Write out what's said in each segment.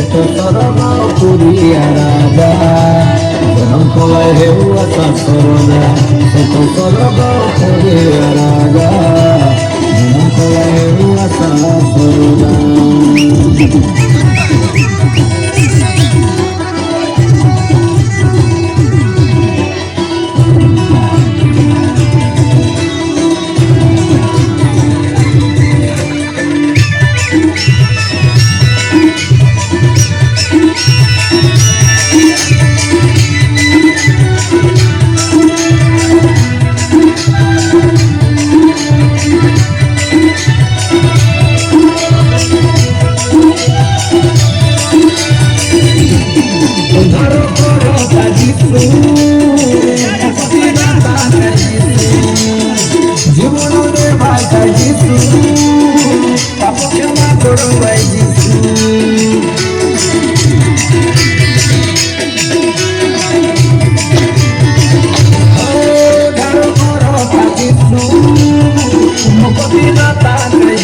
to sorona puria raja janam kolai hewa ta sorona to sorona puria raja janam kolai hewa ta sorona জীবনে ভাষা যিশু পাপ ক্ষমা করো ভাই যিশু ধারো করো যিশু মুক্তি দাতা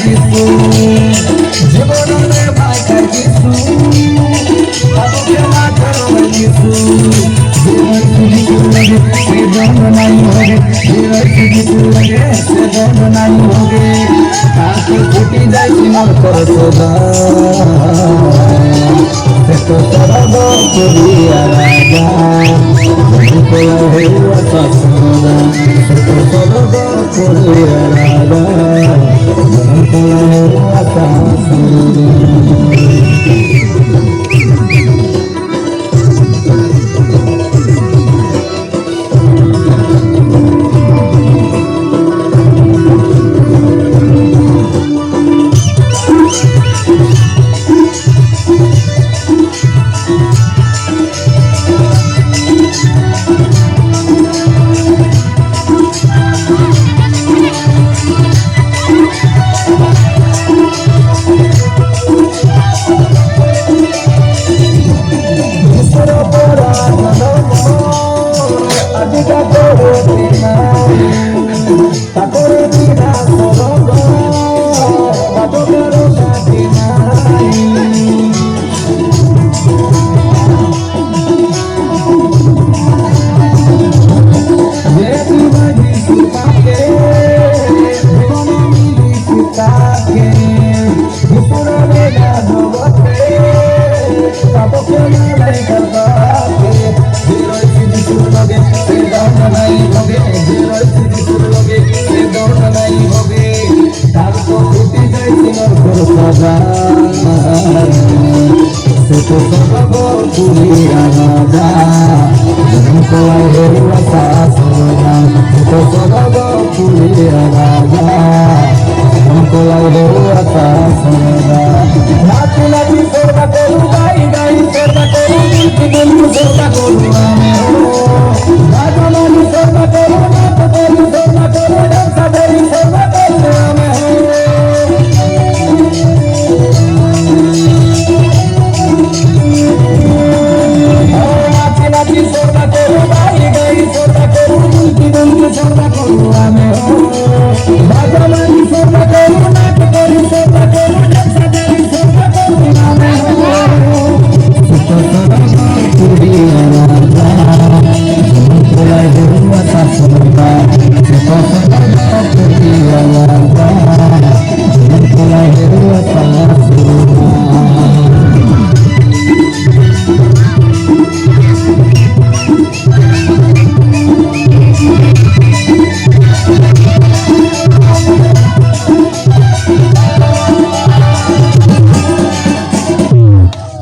যিশু জীবনে ভাষা যিশু পাপ ক্ষমা করো ভাই যিশু से दर्द नहीं होगे से दर्द नहीं होगे आंखें फूटी जाए सिमर कर सोदा से तो सरग पुरिया राजा को है वसा सोदा से तो सरग पुरिया राजा को है वसा सोदा से तो सरग पुरिया राजा janam kolai hewa ta sorona se to सरग पुरिया राजा janam kolai hewa ta sorona नाची नाची सोरबा करू गाई गाई सोरबा करू दिल की दिल सोरबा करू मैं नाची नाची सोरबा करू